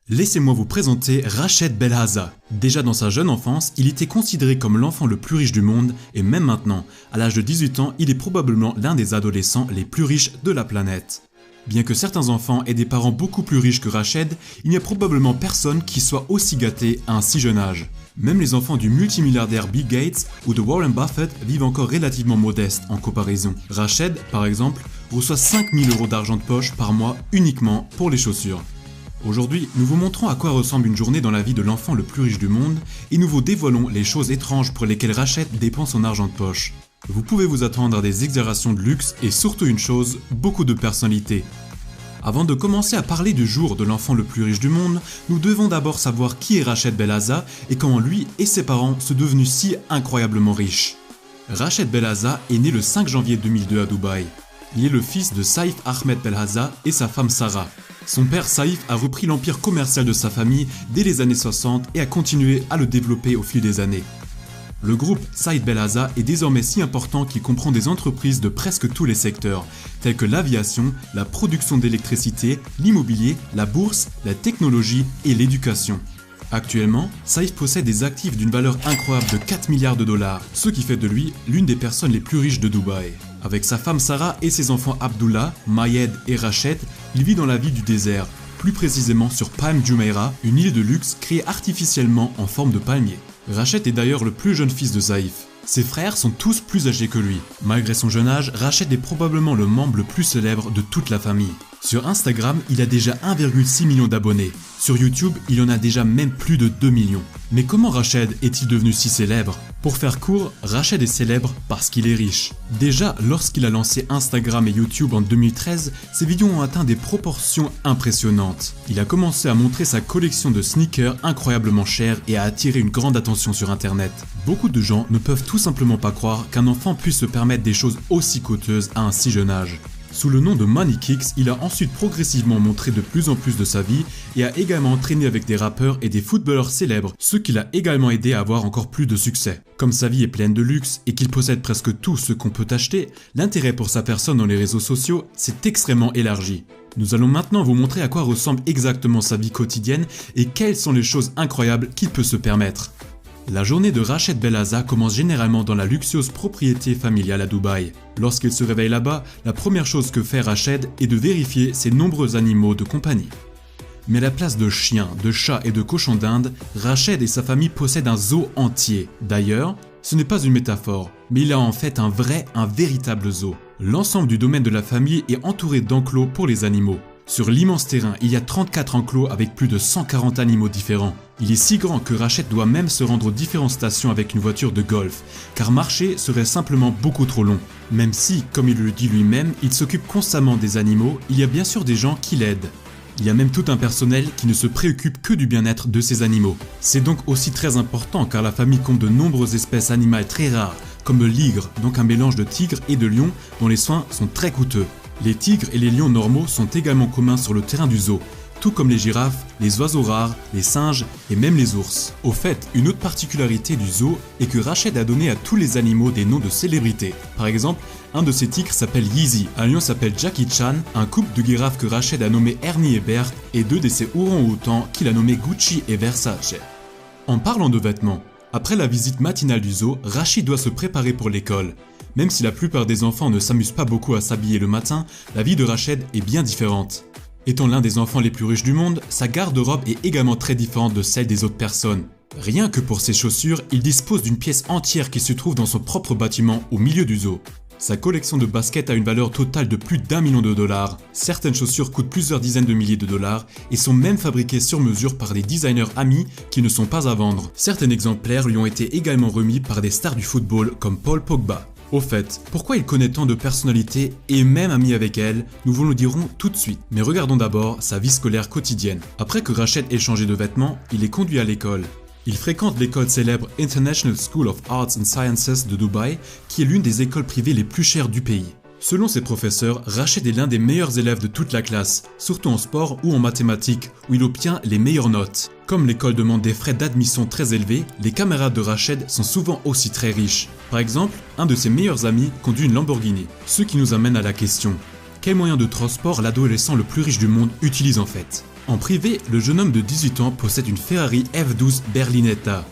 Laissez-moi vous présenter Rached Belhaza. Déjà dans sa jeune enfance, il était considéré comme l'enfant le plus riche du monde et même maintenant, à l'âge de 18 ans, il est probablement l'un des adolescents les plus riches de la planète. Bien que certains enfants aient des parents beaucoup plus riches que Rached, il n'y a probablement personne qui soit aussi gâté à un si jeune âge. Même les enfants du multimilliardaire Bill Gates ou de Warren Buffett vivent encore relativement modestes en comparaison. Rached, par exemple, reçoit 5000 € d'argent de poche par mois uniquement pour les chaussures. Aujourd'hui, nous vous montrons à quoi ressemble une journée dans la vie de l'enfant le plus riche du monde et nous vous dévoilons les choses étranges pour lesquelles Rached dépense son argent de poche. Vous pouvez vous attendre à des exagérations de luxe et surtout une chose, beaucoup de personnalité. Avant de commencer à parler du jour de l'enfant le plus riche du monde, nous devons d'abord savoir qui est Rached Belhaza et comment lui et ses parents sont devenus si incroyablement riches. Rached Belhaza est né le 5 janvier 2002 à Dubaï. Il est le fils de Saïf Ahmed Belhaza et sa femme Sarah. Son père Saïf a repris l'empire commercial de sa famille dès les années 60 et a continué à le développer au fil des années. Le groupe Saïf Belhaza est désormais si important qu'il comprend des entreprises de presque tous les secteurs, tels que l'aviation, la production d'électricité, l'immobilier, la bourse, la technologie et l'éducation. Actuellement, Saïf possède des actifs d'une valeur incroyable de 4 milliards de dollars, ce qui fait de lui l'une des personnes les plus riches de Dubaï. Avec sa femme Sarah et ses enfants Abdullah, Mayed et Rached, il vit dans la ville du désert, plus précisément sur Palm Jumeirah, une île de luxe créée artificiellement en forme de palmier. Rached est d'ailleurs le plus jeune fils de Saïf. Ses frères sont tous plus âgés que lui. Malgré son jeune âge, Rached est probablement le membre le plus célèbre de toute la famille. Sur Instagram, il a déjà 1,6 million d'abonnés. Sur YouTube, il en a déjà même plus de 2 millions. Mais comment Rached est-il devenu si célèbre? Pour faire court, Rached est célèbre parce qu'il est riche. Déjà, lorsqu'il a lancé Instagram et YouTube en 2013, ses vidéos ont atteint des proportions impressionnantes. Il a commencé à montrer sa collection de sneakers incroyablement chers et a attiré une grande attention sur internet. Beaucoup de gens ne peuvent tout simplement pas croire qu'un enfant puisse se permettre des choses aussi coûteuses à un si jeune âge. Sous le nom de Money Kicks, il a ensuite progressivement montré de plus en plus de sa vie et a également entraîné avec des rappeurs et des footballeurs célèbres, ce qui l'a également aidé à avoir encore plus de succès. Comme sa vie est pleine de luxe et qu'il possède presque tout ce qu'on peut acheter, l'intérêt pour sa personne dans les réseaux sociaux s'est extrêmement élargi. Nous allons maintenant vous montrer à quoi ressemble exactement sa vie quotidienne et quelles sont les choses incroyables qu'il peut se permettre. La journée de Rached Belhaza commence généralement dans la luxueuse propriété familiale à Dubaï. Lorsqu'il se réveille là-bas, la première chose que fait Rached est de vérifier ses nombreux animaux de compagnie. Mais à la place de chiens, de chats et de cochons d'Inde, Rached et sa famille possèdent un zoo entier. D'ailleurs, ce n'est pas une métaphore, mais il a en fait un véritable zoo. L'ensemble du domaine de la famille est entouré d'enclos pour les animaux. Sur l'immense terrain, il y a 34 enclos avec plus de 140 animaux différents. Il est si grand que Rached doit même se rendre aux différentes stations avec une voiture de golf, car marcher serait simplement beaucoup trop long. Même si, comme il le dit lui-même, il s'occupe constamment des animaux, il y a bien sûr des gens qui l'aident. Il y a même tout un personnel qui ne se préoccupe que du bien-être de ces animaux. C'est donc aussi très important car la famille compte de nombreuses espèces animales très rares, comme le ligre, donc un mélange de tigre et de lion dont les soins sont très coûteux. Les tigres et les lions normaux sont également communs sur le terrain du zoo, tout comme les girafes, les oiseaux rares, les singes et même les ours. Au fait, une autre particularité du zoo est que Rached a donné à tous les animaux des noms de célébrités. Par exemple, un de ses tigres s'appelle Yeezy, un lion s'appelle Jackie Chan, un couple de girafes que Rached a nommé Ernie et Bert et deux de ses orang-outans qu'il a nommés Gucci et Versace. En parlant de vêtements, après la visite matinale du zoo, Rached doit se préparer pour l'école. Même si la plupart des enfants ne s'amusent pas beaucoup à s'habiller le matin, la vie de Rached est bien différente. Étant l'un des enfants les plus riches du monde, sa garde-robe est également très différente de celle des autres personnes. Rien que pour ses chaussures, il dispose d'une pièce entière qui se trouve dans son propre bâtiment au milieu du zoo. Sa collection de baskets a une valeur totale de plus d'1 million de dollars. Certaines chaussures coûtent plusieurs dizaines de milliers de dollars et sont même fabriquées sur mesure par des designers amis qui ne sont pas à vendre. Certains exemplaires lui ont été également remis par des stars du football comme Paul Pogba. Au fait, pourquoi il connaît tant de personnalités et même ami avec elles, nous vous le dirons tout de suite. Mais regardons d'abord sa vie scolaire quotidienne. Après que Rached ait changé de vêtements, il est conduit à l'école. Il fréquente l'école célèbre International School of Arts and Sciences de Dubaï, qui est l'une des écoles privées les plus chères du pays. Selon ses professeurs, Rached est l'un des meilleurs élèves de toute la classe, surtout en sport ou en mathématiques, où il obtient les meilleures notes. Comme l'école demande des frais d'admission très élevés, les camarades de Rached sont souvent aussi très riches. Par exemple, un de ses meilleurs amis conduit une Lamborghini. Ce qui nous amène à la question, quel moyen de transport l'adolescent le plus riche du monde utilise en fait? En privé, le jeune homme de 18 ans possède une Ferrari F12 Berlinetta.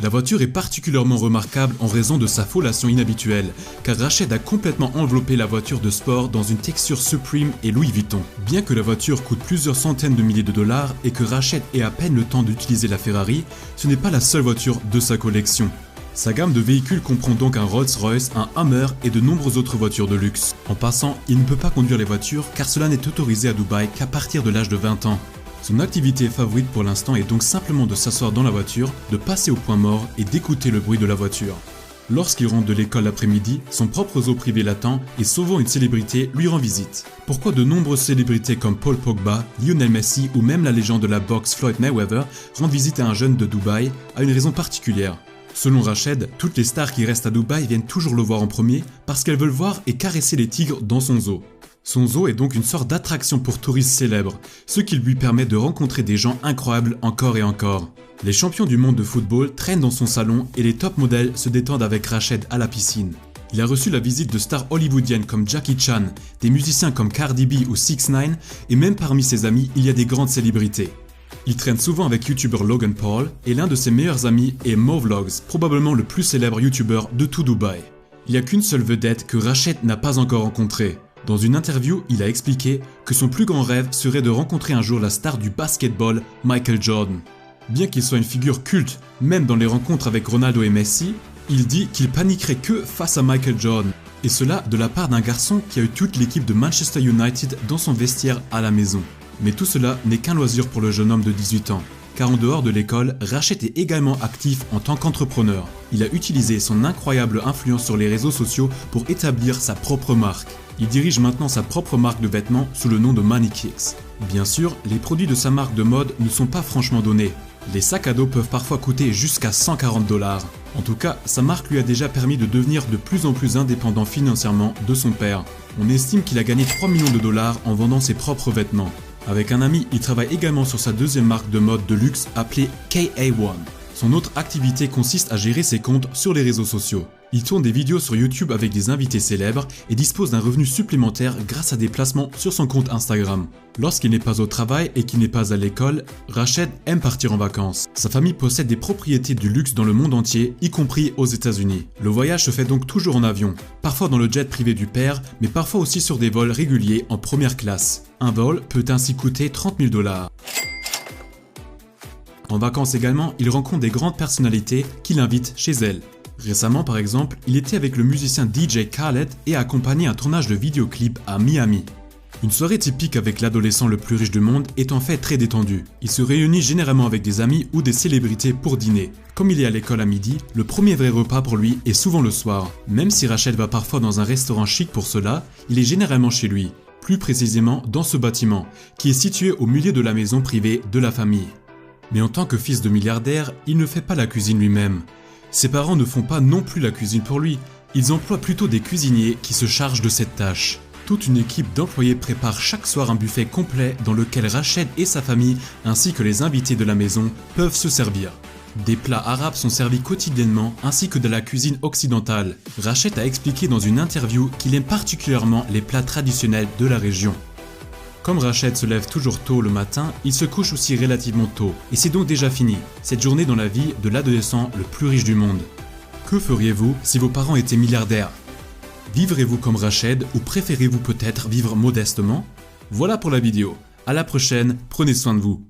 La voiture est particulièrement remarquable en raison de sa foliation inhabituelle, car Rached a complètement enveloppé la voiture de sport dans une texture Supreme et Louis Vuitton. Bien que la voiture coûte plusieurs centaines de milliers de dollars et que Rached ait à peine le temps d'utiliser la Ferrari, ce n'est pas la seule voiture de sa collection. Sa gamme de véhicules comprend donc un Rolls-Royce, un Hummer et de nombreuses autres voitures de luxe. En passant, il ne peut pas conduire les voitures car cela n'est autorisé à Dubaï qu'à partir de l'âge de 20 ans. Son activité favorite pour l'instant est donc simplement de s'asseoir dans la voiture, de passer au point mort et d'écouter le bruit de la voiture. Lorsqu'il rentre de l'école l'après-midi, son propre zoo privé l'attend et souvent une célébrité lui rend visite. Pourquoi de nombreuses célébrités comme Paul Pogba, Lionel Messi ou même la légende de la boxe Floyd Mayweather rendent visite à un jeune de Dubaï a une raison particulière. Selon Rached, toutes les stars qui restent à Dubaï viennent toujours le voir en premier parce qu'elles veulent voir et caresser les tigres dans son zoo. Son zoo est donc une sorte d'attraction pour touristes célèbres, ce qui lui permet de rencontrer des gens incroyables encore et encore. Les champions du monde de football traînent dans son salon et les top modèles se détendent avec Rached à la piscine. Il a reçu la visite de stars hollywoodiennes comme Jackie Chan, des musiciens comme Cardi B ou 6ix9ine et même parmi ses amis il y a des grandes célébrités. Il traîne souvent avec youtubeur Logan Paul et l'un de ses meilleurs amis est Movlogs, probablement le plus célèbre youtubeur de tout Dubaï. Il n'y a qu'une seule vedette que Rached n'a pas encore rencontrée. Dans une interview, il a expliqué que son plus grand rêve serait de rencontrer un jour la star du basketball, Michael Jordan. Bien qu'il soit une figure culte, même dans les rencontres avec Ronaldo et Messi, il dit qu'il paniquerait que face à Michael Jordan. Et cela de la part d'un garçon qui a eu toute l'équipe de Manchester United dans son vestiaire à la maison. Mais tout cela n'est qu'un loisir pour le jeune homme de 18 ans. Car en dehors de l'école, Rached est également actif en tant qu'entrepreneur. Il a utilisé son incroyable influence sur les réseaux sociaux pour établir sa propre marque. Il dirige maintenant sa propre marque de vêtements sous le nom de Money-Kicks. Bien sûr, les produits de sa marque de mode ne sont pas franchement donnés. Les sacs à dos peuvent parfois coûter jusqu'à 140 $. En tout cas, sa marque lui a déjà permis de devenir de plus en plus indépendant financièrement de son père. On estime qu'il a gagné 3 millions de dollars en vendant ses propres vêtements. Avec un ami, il travaille également sur sa deuxième marque de mode de luxe appelée KA1. Son autre activité consiste à gérer ses comptes sur les réseaux sociaux. Il tourne des vidéos sur YouTube avec des invités célèbres et dispose d'un revenu supplémentaire grâce à des placements sur son compte Instagram. Lorsqu'il n'est pas au travail et qu'il n'est pas à l'école, Rached aime partir en vacances. Sa famille possède des propriétés du luxe dans le monde entier, y compris aux États-Unis. Le voyage se fait donc toujours en avion, parfois dans le jet privé du père, mais parfois aussi sur des vols réguliers en première classe. Un vol peut ainsi coûter 30 000 $. En vacances également, il rencontre des grandes personnalités qui l'invitent chez elles. Récemment par exemple, il était avec le musicien DJ Khaled et a accompagné un tournage de vidéoclip à Miami. Une soirée typique avec l'adolescent le plus riche du monde est en fait très détendue. Il se réunit généralement avec des amis ou des célébrités pour dîner. Comme il est à l'école à midi, le premier vrai repas pour lui est souvent le soir. Même si Rached va parfois dans un restaurant chic pour cela, il est généralement chez lui. Plus précisément dans ce bâtiment, qui est situé au milieu de la maison privée de la famille. Mais en tant que fils de milliardaire, il ne fait pas la cuisine lui-même. Ses parents ne font pas non plus la cuisine pour lui, ils emploient plutôt des cuisiniers qui se chargent de cette tâche. Toute une équipe d'employés prépare chaque soir un buffet complet dans lequel Rached et sa famille, ainsi que les invités de la maison, peuvent se servir. Des plats arabes sont servis quotidiennement ainsi que de la cuisine occidentale. Rached a expliqué dans une interview qu'il aime particulièrement les plats traditionnels de la région. Comme Rached se lève toujours tôt le matin, il se couche aussi relativement tôt. Et c'est donc déjà fini, cette journée dans la vie de l'adolescent le plus riche du monde. Que feriez-vous si vos parents étaient milliardaires? Vivrez-vous comme Rached ou préférez-vous peut-être vivre modestement? Voilà pour la vidéo. À la prochaine, prenez soin de vous.